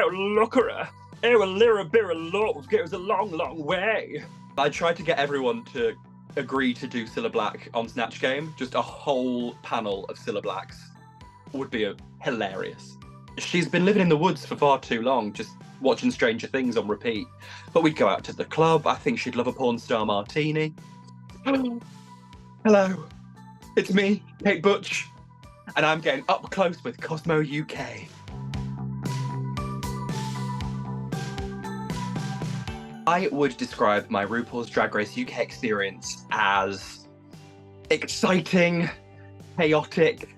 Oh, look at her. Oh, a little bit of love goes a long, long way. I tried to get everyone to agree to do Cilla Black on Snatch Game. Just a whole panel of Cilla Blacks would be hilarious. She's been living in the woods for far too long, just watching Stranger Things on repeat. But we'd go out to the club. I think she'd love a porn star martini. Hello, it's me, Kate Butch, and I'm getting up close with Cosmo UK. I would describe my RuPaul's Drag Race UK experience as exciting, chaotic,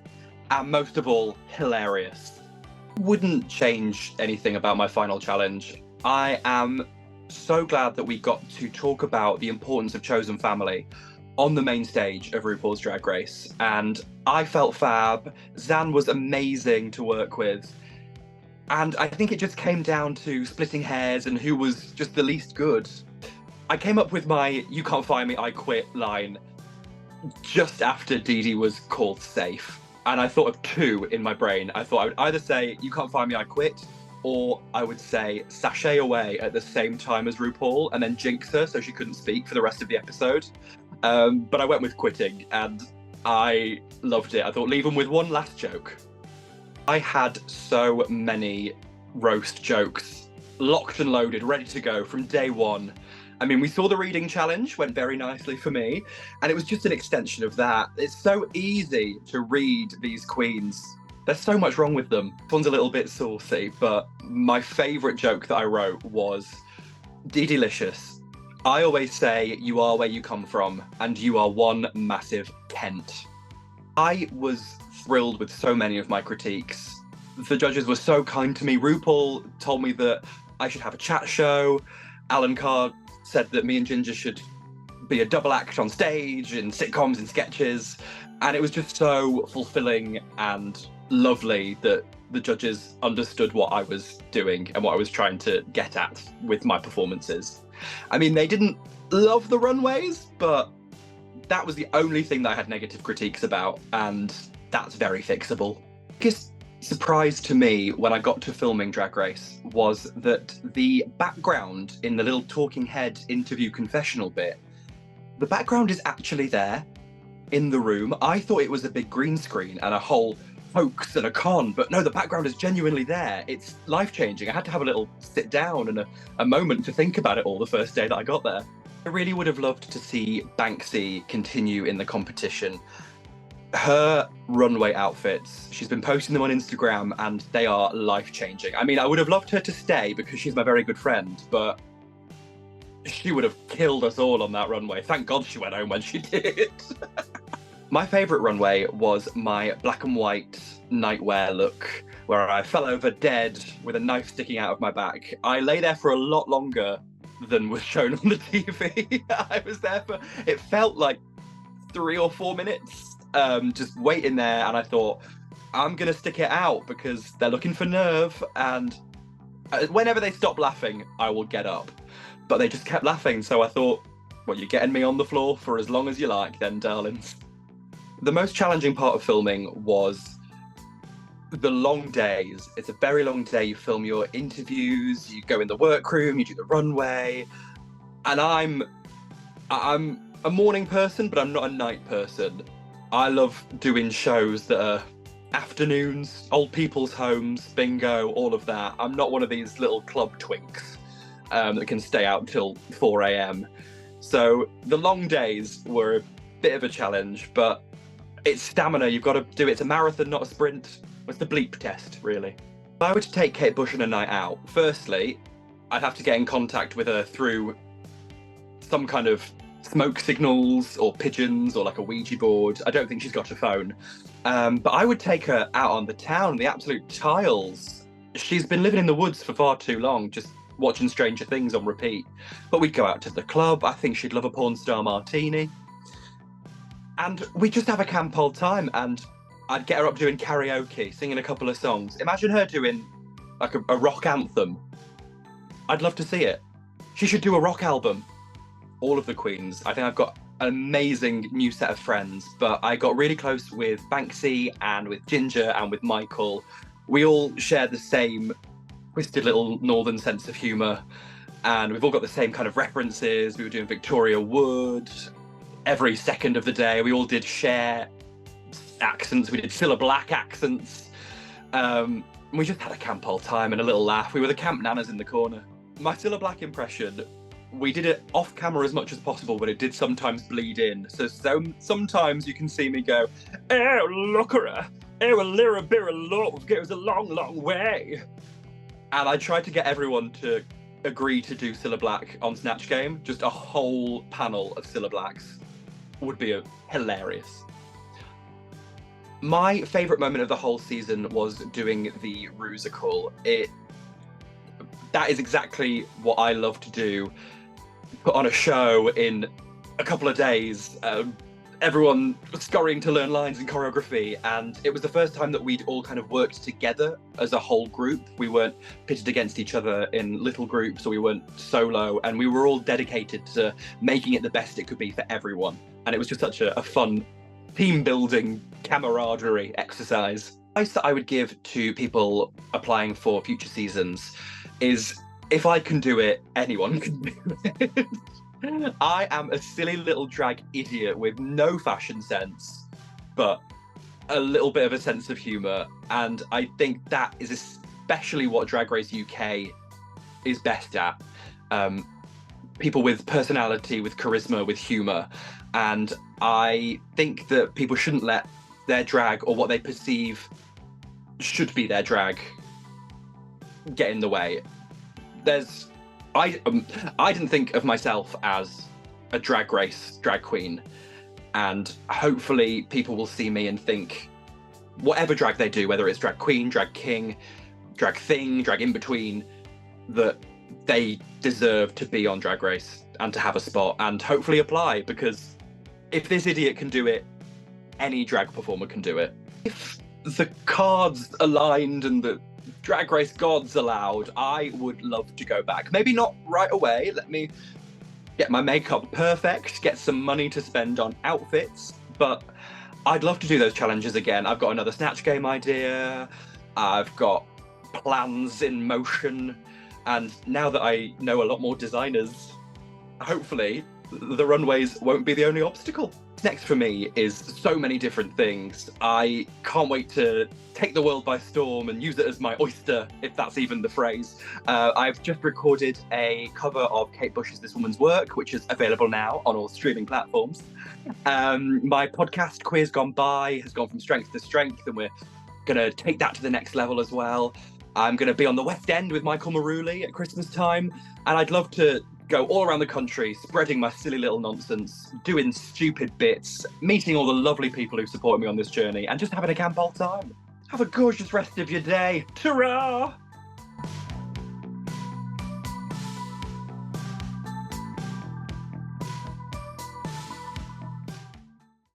and most of all, hilarious. Wouldn't change anything about my final challenge. I am so glad that we got to talk about the importance of chosen family on the main stage of RuPaul's Drag Race, and I felt fab. Zan was amazing to work with. And I think it just came down to splitting hairs and who was just the least good. I came up with my "you can't fire me, I quit" line just after Dee Dee was called safe. And I thought of two in my brain. I thought I would either say "you can't fire me, I quit," or I would say "sashay away" at the same time as RuPaul and then jinx her so she couldn't speak for the rest of the episode. But I went with quitting and I loved it. I thought leave them with one last joke. I had so many roast jokes locked and loaded, ready to go from day one. I mean, we saw the reading challenge, went very nicely for me, and it was just an extension of that. It's so easy to read these queens. There's so much wrong with them. This one's a little bit saucy, but my favourite joke that I wrote was, Dee Delicious, I always say you are where you come from, and you are one massive Kent. I was thrilled with so many of my critiques. The judges were so kind to me. RuPaul told me that I should have a chat show. Alan Carr said that me and Ginger should be a double act on stage in sitcoms and sketches. And it was just so fulfilling and lovely that the judges understood what I was doing and what I was trying to get at with my performances. I mean, they didn't love the runways, but that was the only thing that I had negative critiques about, and that's very fixable. The biggest surprise to me when I got to filming Drag Race was that the background in the little talking head interview confessional bit, the background is actually there in the room. I thought it was a big green screen and a whole hoax and a con, but no, the background is genuinely there. It's life-changing. I had to have a little sit down and a moment to think about it all the first day that I got there. I really would have loved to see Banksy continue in the competition. Her runway outfits, she's been posting them on Instagram and they are life-changing. I mean, I would have loved her to stay because she's my very good friend, but she would have killed us all on that runway. Thank God she went home when she did. My favourite runway was my black and white nightwear look, where I fell over dead with a knife sticking out of my back. I lay there for a lot longer than was shown on the TV. I was there for, it felt like 3 or 4 minutes, just waiting there, and I thought, I'm gonna stick it out because they're looking for nerve, and whenever they stop laughing, I will get up. But they just kept laughing, so I thought, well, you're getting me on the floor for as long as you like then, darlings. The most challenging part of filming was the long days. It's a very long day. You film your interviews, you go in the workroom, you do the runway. And I'm a morning person, but I'm not a night person. I love doing shows that are afternoons, old people's homes, bingo, all of that. I'm not one of these little club twinks that can stay out till 4 a.m. So the long days were a bit of a challenge, but it's stamina. You've got to do it. It's a marathon, not a sprint. It's the bleep test, really. If I were to take Kate Bush on a night out, firstly, I'd have to get in contact with her through some kind of smoke signals or pigeons or like a Ouija board. I don't think she's got a phone. But I would take her out on the town, the absolute tiles. She's been living in the woods for far too long, just watching Stranger Things on repeat. But we'd go out to the club. I think she'd love a porn star martini. And we'd just have a camp old time, and I'd get her up doing karaoke, singing a couple of songs. Imagine her doing like a rock anthem. I'd love to see it. She should do a rock album. All of the queens. I think I've got an amazing new set of friends, but I got really close with Banksy and with Ginger and with Michael. We all share the same twisted little northern sense of humour, and we've all got the same kind of references. We were doing Victoria Wood every second of the day. We all did Cher accents. We did Cilla Black accents. We just had a camp all time and a little laugh. We were the camp nanas in the corner. My Cilla Black impression, we did it off camera as much as possible, but it did sometimes bleed in. So sometimes you can see me go, "Oh, look at her. Oh, a little bit of love goes a long, long way." And I tried to get everyone to agree to do Cilla Black on Snatch Game. Just a whole panel of Cilla Blacks would be hilarious. My favourite moment of the whole season was doing the Rusical. That is exactly what I love to do. Put on a show in a couple of days, everyone scurrying to learn lines and choreography, and it was the first time that we'd all kind of worked together as a whole group. We weren't pitted against each other in little groups, or we weren't solo, and we were all dedicated to making it the best it could be for everyone. And it was just such a fun team building camaraderie exercise. The advice that I would give to people applying for future seasons is, if I can do it, anyone can do it. I am a silly little drag idiot with no fashion sense, but a little bit of a sense of humour. And I think that is especially what Drag Race UK is best at. People with personality, with charisma, with humour. And I think that people shouldn't let their drag, or what they perceive should be their drag, get in the way. I didn't think of myself as a Drag Race drag queen, and hopefully people will see me and think whatever drag they do, whether it's drag queen, drag king, drag thing, drag in between, that they deserve to be on Drag Race and to have a spot, and hopefully apply, because if this idiot can do it, any drag performer can do it. If the cards aligned and the Drag Race gods allowed, I would love to go back. Maybe not right away. Let me get my makeup perfect, get some money to spend on outfits, but I'd love to do those challenges again. I've got another Snatch Game idea. I've got plans in motion. And now that I know a lot more designers, hopefully the runways won't be the only obstacle. Next for me is so many different things. I can't wait to take the world by storm and use it as my oyster, if that's even the phrase. I've just recorded a cover of Kate Bush's This Woman's Work, which is available now on all streaming platforms. My podcast, Queers Gone By, has gone from strength to strength, and we're going to take that to the next level as well. I'm going to be on the West End with Michael Maruli at Christmas time, and I'd love to go all around the country, spreading my silly little nonsense, doing stupid bits, meeting all the lovely people who support me on this journey, and just having a camp all time. Have a gorgeous rest of your day. Ta-ra!